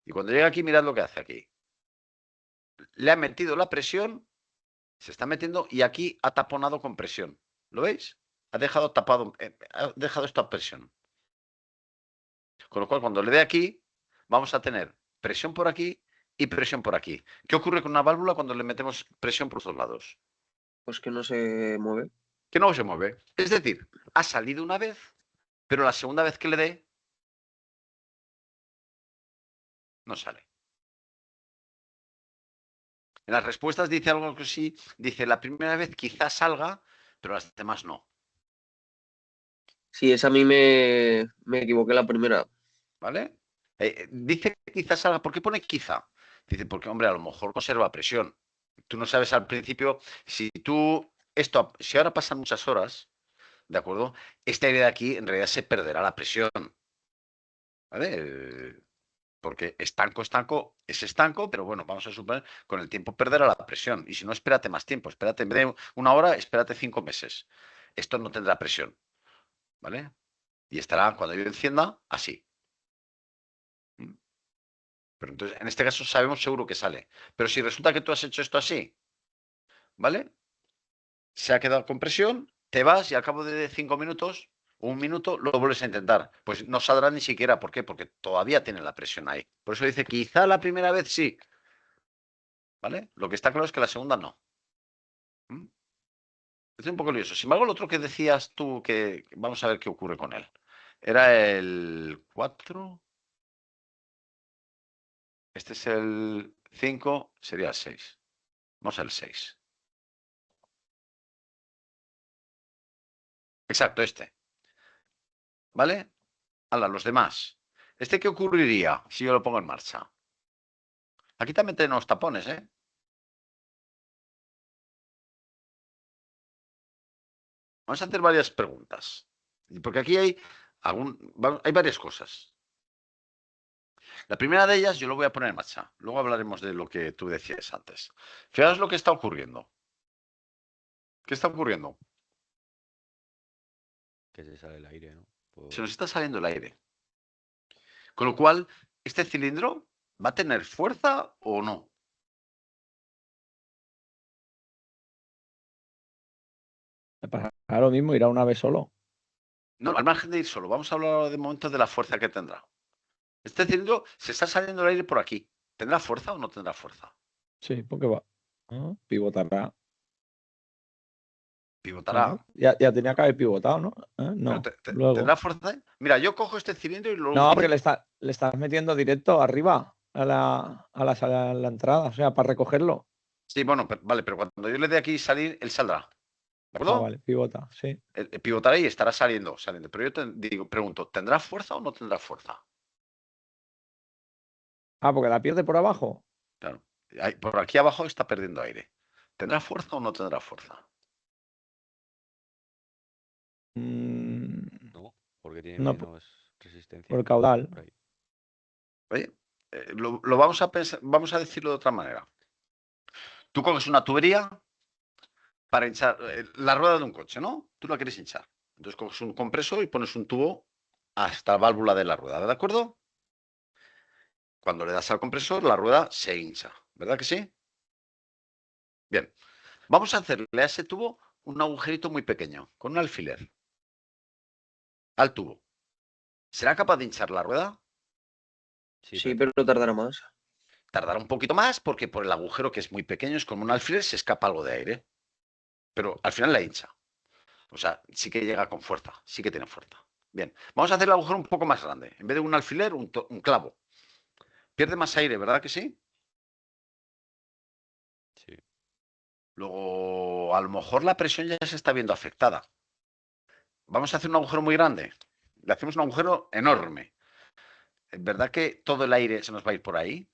y cuando llega aquí, mirad lo que hace aquí. Le ha metido la presión, se está metiendo y aquí ha taponado con presión. ¿Lo veis? Ha dejado tapado, ha dejado esto a presión. Con lo cual, cuando le dé aquí, vamos a tener presión por aquí y presión por aquí. ¿Qué ocurre con una válvula cuando le metemos presión por los dos lados? Pues que no se mueve. Que no se mueve. Es decir, ha salido una vez, pero la segunda vez que le dé, no sale. En las respuestas dice algo que sí, dice la primera vez quizás salga, pero las demás no. Sí, esa a mí me equivoqué la primera. ¿Vale? Dice que quizás salga. ¿Por qué pone quizá? Dice, porque, hombre, a lo mejor conserva presión. Tú no sabes al principio si si ahora pasan muchas horas, ¿de acuerdo? Este aire de aquí en realidad se perderá la presión. ¿Vale? Porque estanco es estanco, pero bueno, vamos a suponer, con el tiempo perderá la presión. Y si no, espérate más tiempo. Espérate, en vez de 1 hora, espérate 5 meses. Esto no tendrá presión. ¿Vale? Y estará, cuando yo encienda, así. Pero entonces, en este caso sabemos seguro que sale. Pero si resulta que tú has hecho esto así, ¿vale? Se ha quedado con presión, te vas y al cabo de 5 minutos, 1 minuto, lo vuelves a intentar. Pues no saldrá ni siquiera. ¿Por qué? Porque todavía tiene la presión ahí. Por eso dice, quizá la primera vez sí. ¿Vale? Lo que está claro es que la segunda no. ¿Mm? Es un poco lioso. Sin embargo, el otro que decías tú, que vamos a ver qué ocurre con él. Era el 4. Este es el 5, sería el 6. Vamos al 6. Exacto, este. ¿Vale? Ahora, los demás. ¿Qué ocurriría si yo lo pongo en marcha? Aquí también tenemos tapones, ¿eh? Vamos a hacer varias preguntas. Porque aquí hay varias cosas. La primera de ellas yo lo voy a poner en marcha. Luego hablaremos de lo que tú decías antes. Fijaos lo que está ocurriendo. ¿Qué está ocurriendo? Que se sale el aire, ¿no? Se nos está saliendo el aire. Con lo cual, ¿este cilindro va a tener fuerza o no? Me pasará lo mismo, irá una vez solo. No, al margen de ir solo. Vamos a hablar de momento de la fuerza que tendrá. Este cilindro se está saliendo el aire por aquí. ¿Tendrá fuerza o no tendrá fuerza? Sí, porque va. Pivotará. Pivotará. Claro, ya tenía que haber pivotado, ¿no? No, luego. ¿Tendrá fuerza? Mira, yo cojo este cilindro y lo No, porque utilizo. le estás metiendo directo arriba a la entrada, o sea, para recogerlo. Sí, bueno, vale, pero cuando yo le dé aquí salir, él saldrá. ¿De acuerdo? Vale, pivota, sí. Pivotará y estará saliendo. Pero yo pregunto, ¿tendrá fuerza o no tendrá fuerza? Porque la pierde por abajo. Claro. Por aquí abajo está perdiendo aire. ¿Tendrá fuerza o no tendrá fuerza? No, porque tiene No, menos resistencia. por el caudal. Por ahí. Oye, lo vamos a pensar, vamos a decirlo de otra manera. Tú coges una tubería para hinchar la rueda de un coche, ¿no? Tú la quieres hinchar. Entonces coges un compresor y pones un tubo hasta la válvula de la rueda, ¿de acuerdo? Cuando le das al compresor, la rueda se hincha, ¿verdad que sí? Bien, vamos a hacerle a ese tubo un agujerito muy pequeño, con un alfiler, al tubo. ¿Será capaz de hinchar la rueda? Sí, pero tardará más. Tardará un poquito más porque por el agujero que es muy pequeño, es como un alfiler, se escapa algo de aire. Pero al final la hincha. O sea, sí que llega con fuerza, sí que tiene fuerza. Bien, vamos a hacer el agujero un poco más grande. En vez de un alfiler, un clavo. Pierde más aire, ¿verdad que sí? Sí. Luego, a lo mejor la presión ya se está viendo afectada. Vamos a hacer un agujero muy grande. Le hacemos un agujero enorme. ¿Verdad que todo el aire se nos va a ir por ahí?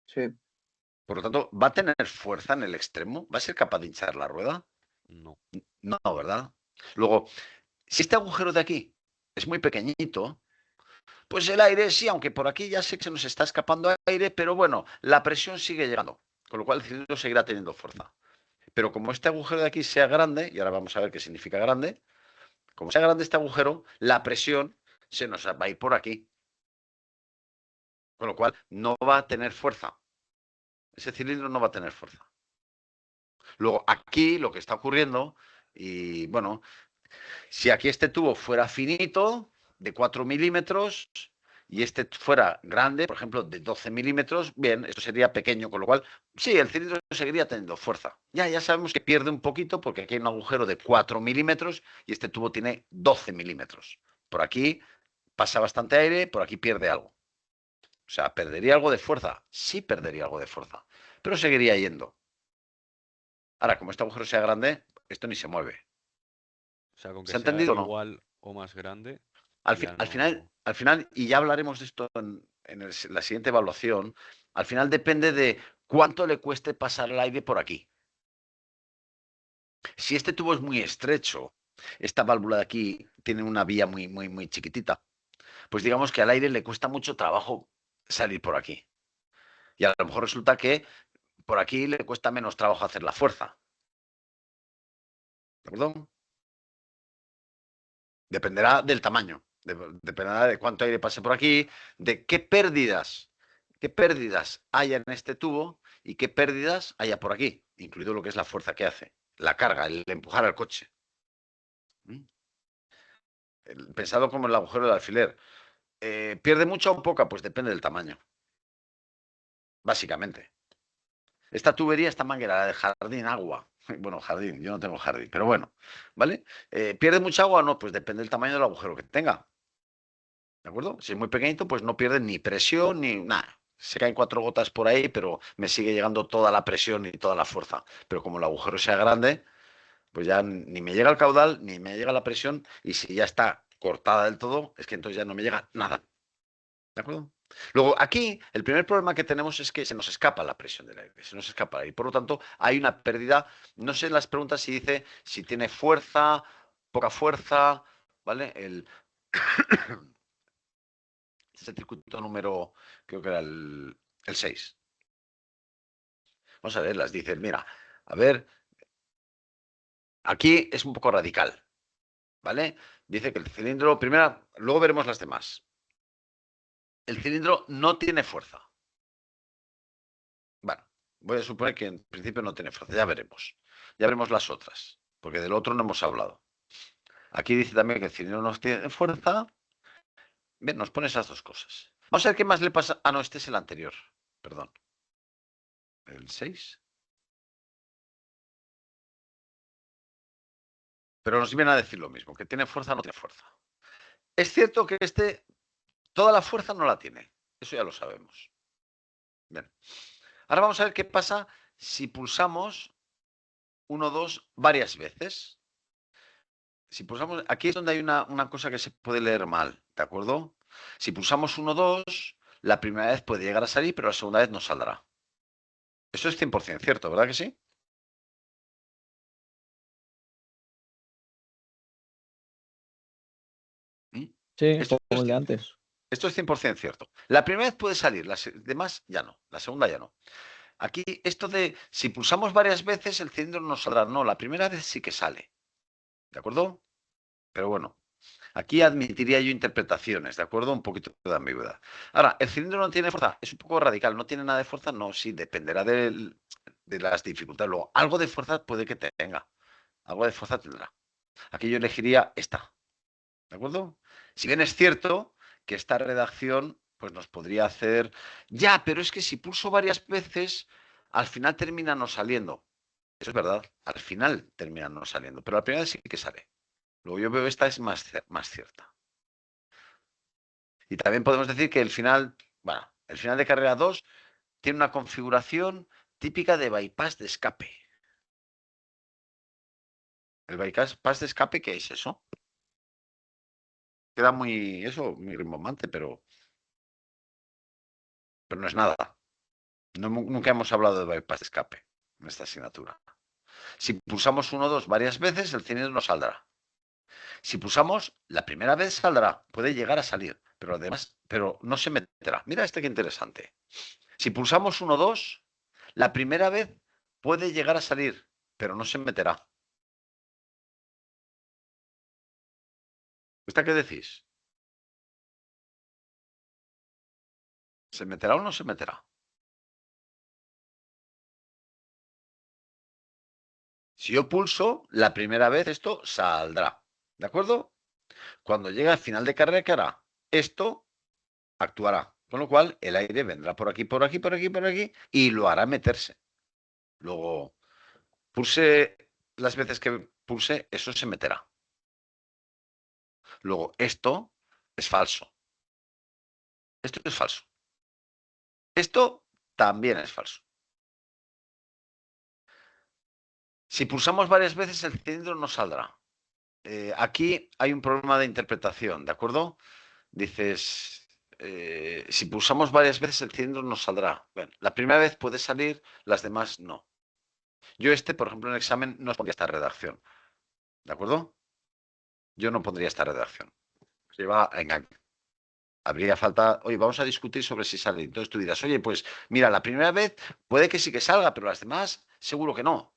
Sí. Por lo tanto, ¿va a tener fuerza en el extremo? ¿Va a ser capaz de hinchar la rueda? No. No, ¿verdad? Luego, si este agujero de aquí es muy pequeñito, pues el aire sí, aunque por aquí ya sé que se nos está escapando aire, pero bueno, la presión sigue llegando, con lo cual el cilindro seguirá teniendo fuerza. Pero como este agujero de aquí sea grande, y ahora vamos a ver qué significa grande, como sea grande este agujero, la presión se nos va a ir por aquí. Con lo cual no va a tener fuerza. Ese cilindro no va a tener fuerza. Luego, aquí lo que está ocurriendo, y bueno, si aquí este tubo fuera finito, de 4 milímetros, y este fuera grande, por ejemplo, de 12 milímetros, bien, esto sería pequeño, con lo cual, sí, el cilindro seguiría teniendo fuerza. Ya sabemos que pierde un poquito porque aquí hay un agujero de 4 milímetros y este tubo tiene 12 milímetros. Por aquí pasa bastante aire, por aquí pierde algo. sea, ¿perdería algo de fuerza? Sí perdería algo de fuerza, pero seguiría yendo. Ahora, como este agujero sea grande, esto ni se mueve. O sea, con ¿Se que ha sea entendido o no? igual o más grande, Al, ya al final, y ya hablaremos de esto en la siguiente evaluación, al final depende de cuánto le cueste pasar el aire por aquí. Si este tubo es muy estrecho, esta válvula de aquí tiene una vía muy chiquitita, pues digamos que al aire le cuesta mucho trabajo salir por aquí. Y a lo mejor resulta que por aquí le cuesta menos trabajo hacer la fuerza. ¿De acuerdo? Dependerá del tamaño, dependerá de cuánto aire pase por aquí, de qué pérdidas haya en este tubo y qué pérdidas haya por aquí, incluido lo que es la fuerza que hace, la carga, el empujar al coche. Pensado como el agujero del alfiler. ¿Pierde mucha o poca? Pues depende del tamaño. Básicamente. Esta tubería, esta manguera, la de jardín, agua. Bueno, jardín, yo no tengo jardín, pero bueno, ¿vale? ¿Pierde mucha agua o no? Pues depende del tamaño del agujero que tenga. ¿De acuerdo? Si es muy pequeñito, pues no pierde ni presión ni nada. Se caen 4 gotas por ahí, pero me sigue llegando toda la presión y toda la fuerza. Pero como el agujero sea grande, pues ya ni me llega el caudal, ni me llega la presión, y si ya está cortada del todo, es que entonces ya no me llega nada. ¿De acuerdo? Luego, aquí, el primer problema que tenemos es que se nos escapa la presión del aire, se nos escapa el aire. Por lo tanto, hay una pérdida. No sé en las preguntas si dice si tiene fuerza, poca fuerza, ¿vale? Este es el circuito número, creo que era el 6. Vamos a ver, las dicen, mira, a ver, aquí es un poco radical, ¿vale? Dice que el cilindro, primera, luego veremos las demás. El cilindro no tiene fuerza. Bueno, voy a suponer que en principio no tiene fuerza, ya veremos. Ya veremos las otras, porque del otro no hemos hablado. Aquí dice también que el cilindro no tiene fuerza. Bien, nos pone esas dos cosas. Vamos a ver qué más le pasa. Ah, no, este es el anterior. Perdón. El 6. Pero nos viene a decir lo mismo, que tiene fuerza o no tiene fuerza. Es cierto que toda la fuerza no la tiene. Eso ya lo sabemos. Bien. Ahora vamos a ver qué pasa si pulsamos 1, 2 varias veces. Si pulsamos, aquí es donde hay una cosa que se puede leer mal, ¿de acuerdo? Si pulsamos 1, 2, la primera vez puede llegar a salir, pero la segunda vez no saldrá. Eso es 100% cierto, ¿verdad que sí? ¿Mm? Sí, Esto como es, el de antes. esto es 100% cierto. La primera vez puede salir, las demás ya no, la segunda ya no. Aquí esto de si pulsamos varias veces el cilindro no saldrá. No, la primera vez sí que sale. ¿De acuerdo? Pero bueno, aquí admitiría yo interpretaciones, ¿de acuerdo? Un poquito de ambigüedad. Ahora, ¿el cilindro no tiene fuerza? Es un poco radical. ¿No tiene nada de fuerza? No, sí, dependerá de las dificultades. Luego, algo de fuerza puede que tenga. Algo de fuerza tendrá. Aquí yo elegiría esta. ¿De acuerdo? Si bien es cierto que esta redacción pues nos podría hacer, ya, pero es que si pulso varias veces, al final termina no saliendo. Eso es verdad, al final termina no saliendo, pero la primera vez sí que sale. Luego yo veo esta es más cierta. Y también podemos decir que bueno, el final de carrera 2 tiene una configuración típica de bypass de escape. El bypass de escape, ¿qué es eso? Queda muy rimbombante, pero no es nada. Nunca hemos hablado de bypass de escape en esta asignatura. Si pulsamos 1, 2 varias veces, el cilindro no saldrá. Si pulsamos, la primera vez saldrá, puede llegar a salir, pero no se meterá. Mira este que interesante. Si pulsamos 1, 2, la primera vez puede llegar a salir, pero no se meterá. ¿Esta qué decís? ¿Se meterá o no se meterá? Si yo pulso, la primera vez esto saldrá. ¿De acuerdo? Cuando llegue al final de carrera, ¿qué hará? Esto actuará. Con lo cual, el aire vendrá por aquí, por aquí, por aquí, por aquí, y lo hará meterse. Luego, pulse las veces que pulse, eso se meterá. Luego, esto es falso. Esto es falso. Esto también es falso. Si pulsamos varias veces, el cilindro no saldrá. Aquí hay un problema de interpretación, ¿de acuerdo? Dices, si pulsamos varias veces, el cilindro no saldrá. Bueno, la primera vez puede salir, las demás no. Yo por ejemplo, en el examen no pondría esta redacción, ¿de acuerdo? Yo no pondría esta redacción. Se va a engaño. Habría falta, oye, vamos a discutir sobre si sale. Entonces tú dirás, oye, pues mira, la primera vez puede que sí que salga, pero las demás seguro que no.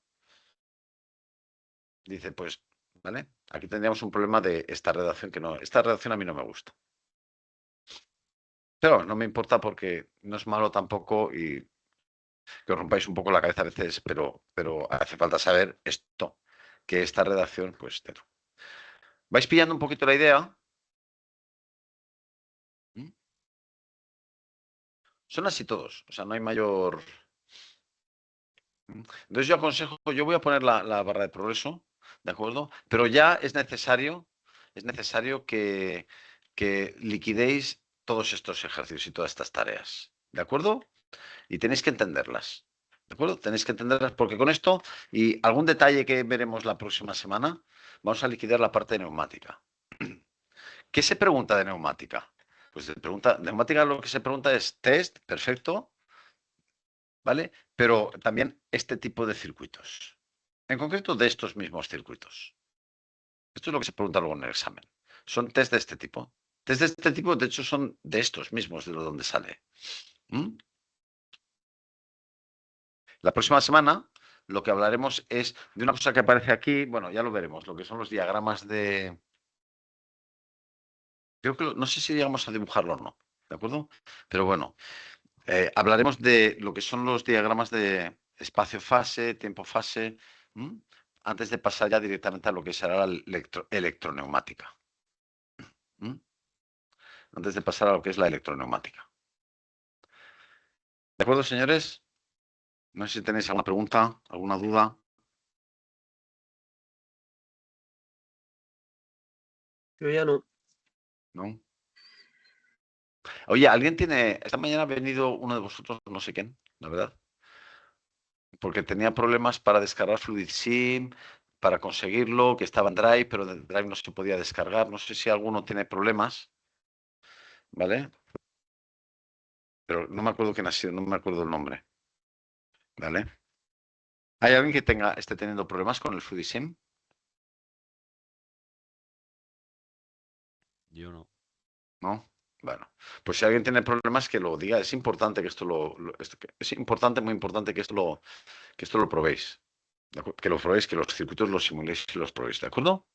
Dice, pues, ¿vale? Aquí tendríamos un problema de esta redacción que no, esta redacción a mí no me gusta. Pero no me importa porque no es malo tampoco y que os rompáis un poco la cabeza a veces, pero hace falta saber esto, que esta redacción, pues, ¿vais pillando un poquito la idea? ¿Mm? Son así todos, o sea, no hay mayor... Entonces yo aconsejo, yo voy a poner la barra de progreso, ¿de acuerdo? Pero ya es necesario que liquidéis todos estos ejercicios y todas estas tareas, ¿de acuerdo? Y tenéis que entenderlas, ¿de acuerdo? Tenéis que entenderlas porque con esto y algún detalle que veremos la próxima semana, vamos a liquidar la parte de neumática. ¿Qué se pregunta de neumática? Pues neumática lo que se pregunta es test, perfecto, ¿vale? Pero también este tipo de circuitos. En concreto, de estos mismos circuitos. Esto es lo que se pregunta luego en el examen. Son test de este tipo. Test de este tipo, de hecho, son de estos mismos, de donde sale. ¿Mm? La próxima semana lo que hablaremos es de una cosa que aparece aquí, bueno, ya lo veremos, lo que son los diagramas de... Creo que no sé si llegamos a dibujarlo o no, ¿de acuerdo? Pero bueno, hablaremos de lo que son los diagramas de espacio-fase, tiempo-fase, antes de pasar ya directamente a lo que será la electroneumática. Antes de pasar a lo que es la electroneumática. ¿De acuerdo, señores? No sé si tenéis alguna pregunta, alguna duda. Yo ya no. ¿No? Oye, ¿alguien tiene... Esta mañana ha venido uno de vosotros, no sé quién, la verdad, porque tenía problemas para descargar Fluid Sim, para conseguirlo, que estaba en Drive, pero de Drive no se podía descargar. No sé si alguno tiene problemas, ¿vale? Pero no me acuerdo quién ha sido, no me acuerdo el nombre, ¿vale? ¿Hay alguien que esté teniendo problemas con el Fluid Sim? Yo no. ¿No? Bueno, pues si alguien tiene problemas que lo diga. Es importante que es importante, muy importante que esto lo probéis. Que lo probéis, que los circuitos los simuléis y los probéis, ¿de acuerdo?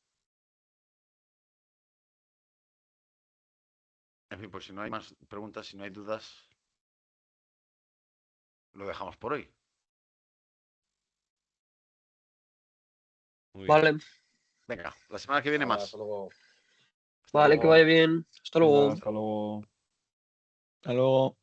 En fin, pues si no hay más preguntas, si no hay dudas, lo dejamos por hoy. Muy bien. Vale, Venga, la semana que viene Nada, más. hasta luego. Hasta vale, luego. que vaya bien. Hasta luego. Hasta luego. Hasta luego.